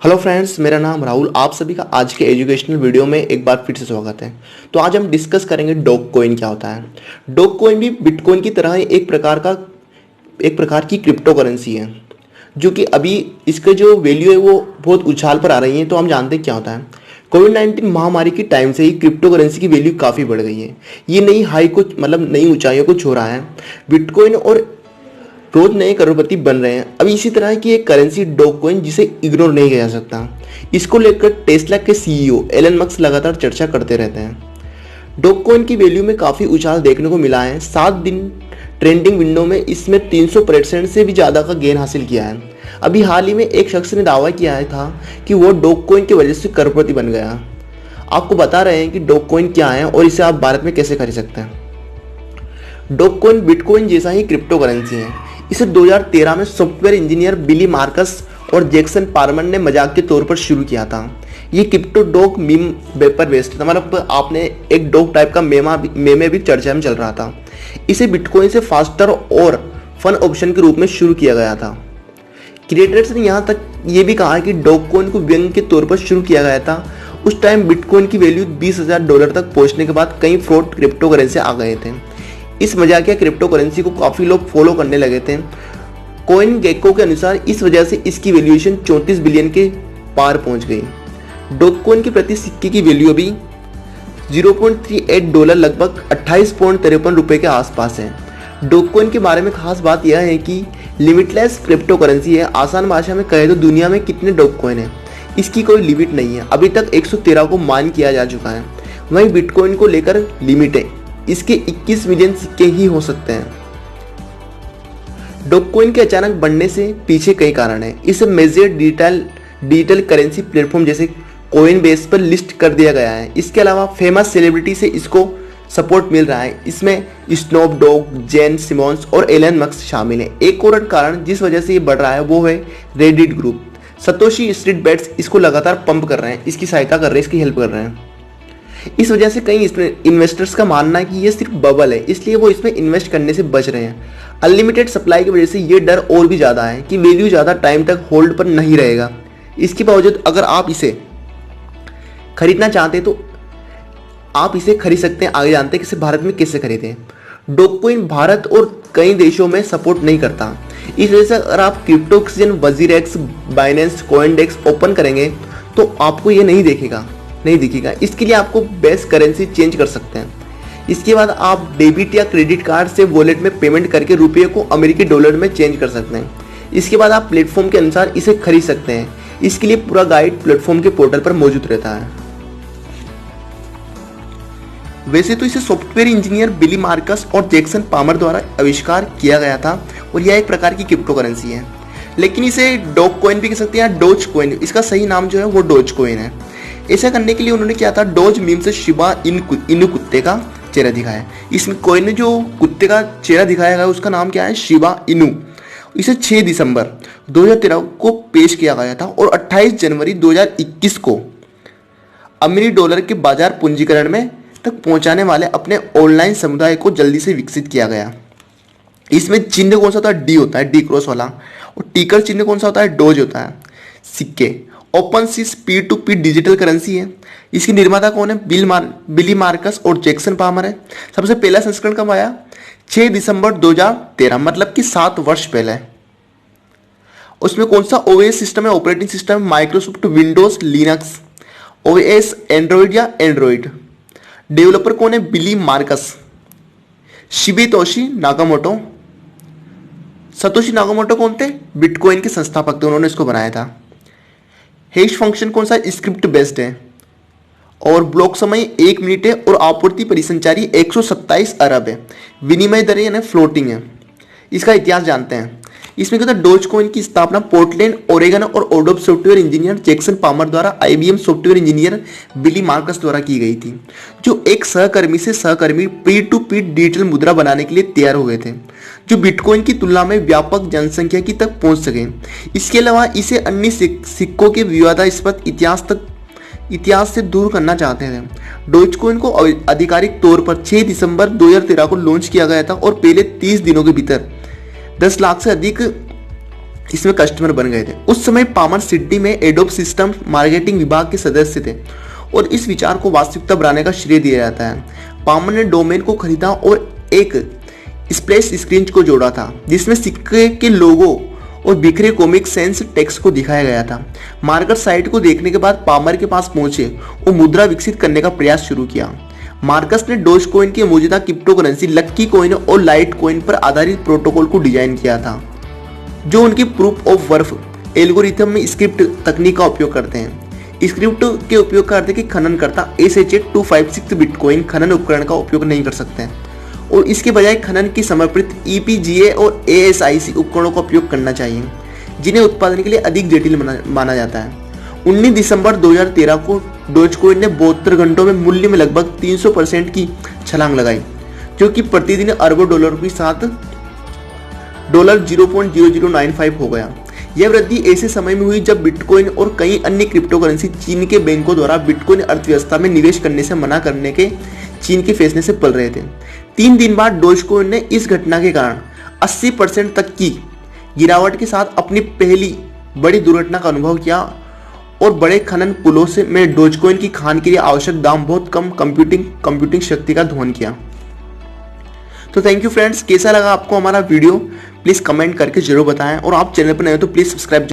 Hello friends, मेरा नाम राहुल। आप सभी का आज के एजुकेशनल वीडियो में एक बार फिर से स्वागत है। तो आज हम डिस्कस करेंगे डॉग कॉइन क्या होता है। डॉग कॉइन भी बिटकॉइन की तरह ही एक प्रकार की क्रिप्टो करेंसी है, जो कि अभी इसके जो वैल्यू है वो बहुत उछाल पर आ रही है। तो हम जानते हैं क्या होता है। कोविड-19 महामारी के टाइम से ही क्रिप्टो करेंसी की वैल्यू काफ़ी बढ़ गई है। ये नई हाई को नई ऊंचाइयों को छू रहा है। बिटकॉइन और रोज नए करोड़पति बन रहे हैं। अभी इसी तरह की एक करेंसी डॉग कॉइन, जिसे इग्नोर नहीं किया जा सकता। इसको लेकर टेस्ला के सीईओ एलन मस्क लगातार चर्चा करते रहते हैं। डॉग कॉइन की वैल्यू में काफ़ी उछाल देखने को मिला है। 7 दिन ट्रेंडिंग विंडो में इसमें 300% से भी ज़्यादा का गेन हासिल किया है। अभी हाल ही में एक शख्स ने दावा किया था कि वो डॉग कॉइन की वजह से करोड़पति बन गया। आपको बता रहे हैं कि डॉग कॉइन क्या है और इसे आप भारत में कैसे खरीद सकते हैं। डॉग कॉइन बिटकॉइन जैसा ही क्रिप्टो करेंसी है। इसे 2013 में सॉफ्टवेयर इंजीनियर बिली मार्कस और जैक्सन पार्मर ने मजाक के तौर पर शुरू किया था। ये क्रिप्टो डॉग मीम पर बेस्ड था। मतलब आपने एक डॉग टाइप का मेमे भी चर्चा में चल रहा था। इसे बिटकॉइन से फास्टर और फन ऑप्शन के रूप में शुरू किया गया था। क्रिएटर्स ने यहाँ तक ये भी कहा कि डॉग कॉइन को व्यंग के तौर पर शुरू किया गया था। उस टाइम बिटकॉइन की वैल्यू $20,000 तक पहुँचने के बाद कई फ्रॉड क्रिप्टो करेंसी आ गए थे। इस मजाकिया क्रिप्टो करेंसी को काफ़ी लोग फॉलो करने लगे थे। कॉइन गेको के अनुसार इस वजह से इसकी वैल्यूएशन 34 बिलियन के पार पहुंच गई। डॉग कॉइन के प्रति सिक्के की वैल्यू अभी $0.38 लगभग 28.53 रुपये के आसपास है। डॉग कॉइन के बारे में खास बात यह है कि लिमिटलेस क्रिप्टो करेंसी है। आसान भाषा में कहे तो दुनिया में कितने डॉग कॉइन है इसकी कोई लिमिट नहीं है। अभी तक 113 को मान किया जा चुका है। वहीं बिटकॉइन को लेकर लिमिट है, इसके 21 मिलियन सिक्के ही हो सकते हैं। डॉग कॉइन के अचानक बढ़ने से पीछे कई कारण हैं। इसे मेजर डिजिटल करेंसी प्लेटफॉर्म जैसे कॉइन बेस पर लिस्ट कर दिया गया है। इसके अलावा फेमस सेलिब्रिटी से इसको सपोर्ट मिल रहा है। इसमें स्नोप डॉग, जेन सिमोन्स और एलन मस्क शामिल हैं। एक और कारण जिस वजह से ये बढ़ रहा है वो है Reddit group. Satoshi Street Bets इसको लगातार पंप कर रहे हैं, इसकी सहायता कर रहे हैं, इसकी हेल्प कर रहे हैं। इस वजह से कई इन्वेस्टर्स का मानना है कि ये सिर्फ बबल है, इसलिए वो इसमें इन्वेस्ट करने से बच रहे हैं। अनलिमिटेड सप्लाई की वजह से ये डर और भी ज़्यादा है कि वैल्यू ज़्यादा टाइम तक होल्ड पर नहीं रहेगा। इसके बावजूद अगर आप इसे खरीदना चाहते हैं तो आप इसे खरीद सकते हैं। आगे जानते हैं कि इसे भारत में कैसे खरीदें। डॉग कॉइन भारत और कई देशों में सपोर्ट नहीं करता। इस वजह से अगर आप crypto exchange WazirX, Binance, CoinDCX open करेंगे तो आपको ये नहीं दिखेगा। इसके लिए आपको बेस्ट करेंसी चेंज कर सकते हैं। इसके बाद आप डेबिट या क्रेडिट कार्ड से वॉलेट में पेमेंट करके रुपये को अमेरिकी डॉलर में चेंज कर सकते हैं। इसके बाद आप प्लेटफॉर्म के अनुसार इसे खरीद सकते हैं। इसके लिए पूरा गाइड प्लेटफॉर्म के पोर्टल पर मौजूद रहता है। वैसे तो इसे सॉफ्टवेयर इंजीनियर बिली मार्कस और जैक्सन पामर द्वारा आविष्कार किया गया था और यह एक प्रकार की क्रिप्टो करेंसी है। लेकिन इसे डॉग कॉइन भी कह सकते हैं या डोज कॉइन। इसका सही नाम जो है वो डोज कॉइन है। ऐसा करने के लिए उन्होंने क्या था, डोज मीम से शिबा इनु कुत्ते का चेहरा दिखाया। इसमें कॉइन ने जो कुत्ते का चेहरा दिखाया गया उसका नाम क्या है, शिबा इनु। इसे 6 दिसंबर 2013 को पेश किया गया था और 28 जनवरी 2021 को अमेरिकी डॉलर के बाजार पूंजीकरण में तक पहुंचाने वाले अपने ऑनलाइन समुदाय को जल्दी से विकसित किया गया। इसमें चिन्ह कौन सा होता है, डी होता है, डी क्रॉस वाला। और टिकर चिन्ह कौन सा होता है, डोज होता है। सिक्के ओपन सीस P2P डिजिटल करेंसी है। इसकी निर्माता कौन है, बिली मार्कस और जैक्सन पामर है। सबसे पहला संस्करण कब आया, 6 दिसंबर 2013, मतलब कि 7 वर्ष पहले। उसमें कौन सा OS सिस्टम है, operating system Microsoft Windows Linux, OS Android या एंड्रॉइड। डेवलपर कौन है, बिली मार्कस। शिबेतोशी नाकामोटो। सतोशी नाकामोटो कौन थे, बिटकॉइन के संस्थापक थे, उन्होंने इसको बनाया था। हैश फंक्शन कौन सा, स्क्रिप्ट बेस्ड है। और ब्लॉक समय 1 मिनट है और आपूर्ति परिसंचारी 127 अरब है। विनिमय दर यानी फ्लोटिंग है। इसका इतिहास जानते हैं। इसमें क्या था, डोज कॉइन की स्थापना पोर्टलैंड ओरेगन और ओडोब सॉफ्टवेयर इंजीनियर जैक्सन पामर द्वारा IBM सॉफ्टवेयर इंजीनियर बिली मार्कस द्वारा की गई थी, जो एक सहकर्मी से सहकर्मी P2P डिजिटल मुद्रा बनाने के लिए तैयार हुए थे, जो बिटकॉइन की तुलना में व्यापक जनसंख्या की तक पहुंच सके। इसके अलावा इसे अन्य सिक्कों के विवादास्पद इतिहास से दूर करना चाहते थे। डोजकॉइन को आधिकारिक तौर पर 6 दिसंबर 2013 को लॉन्च किया गया था और पहले 30 दिनों के भीतर 10 लाख से अधिक इसमें कस्टमर बन गए थे। उस समय पामर सिडनी में एडोब सिस्टम मार्केटिंग विभाग के सदस्य थे और इस विचार को वास्तविकता बनाने का श्रेय दिया जाता है। पामर ने डोमेन को खरीदा और एक स्प्लैश स्क्रीन को जोड़ा था जिसमें सिक्के के लोगो और बिखरे कॉमिक सेंस टेक्स्ट को दिखाया गया था। मार्कस साइट को देखने के बाद पामर के पास पहुंचे और मुद्रा विकसित करने का प्रयास शुरू किया। मार्कस ने डोज कॉइन की मौजूदा क्रिप्टो करेंसी लक्की कॉइन और लाइट कॉइन पर आधारित प्रोटोकॉल को डिजाइन किया था जो उनकी प्रूफ ऑफ वर्क एल्गोरिथम में स्क्रिप्ट तकनीक का उपयोग करते हैं। स्क्रिप्ट के उपयोग का अर्थ है कि खननकर्ता SHA-256 बिटकॉइन खनन उपकरण का उपयोग नहीं कर सकते हैं और इसके बजाय खनन की समर्पित EPGA और ASIC उपकरणों का उपयोग करना चाहिए जिन्हें उत्पादन के लिए अधिक जटिल माना जाता है। 19 दिसंबर 2013 को डोजकॉइन ने 72 घंटों में मूल्य में लगभग 300% की छलांग लगाई जो कि प्रतिदिन अरबों डॉलर के साथ $0.0095 हो गया। यह वृद्धि ऐसे समय में हुई जब बिटकॉइन और कई अन्य क्रिप्टो करेंसी चीन के बैंकों द्वारा बिटकॉइन अर्थव्यवस्था में निवेश करने से मना करने के चीन के फैसले से पल रहे थे। 3 दिन बाद डोजकॉइन ने इस घटना के कारण 80% तक की गिरावट के साथ अपनी पहली बड़ी दुर्घटना का अनुभव किया और बड़े खनन पुलों से में डोजकॉइन की खान के लिए आवश्यक दाम बहुत कम कंप्यूटिंग शक्ति का दोहन किया। तो थैंक यू फ्रेंड्स, कैसा लगा आपको हमारा वीडियो प्लीज कमेंट करके जरूर बताएं और आप चैनल पर नए हो तो प्लीज सब्सक्राइब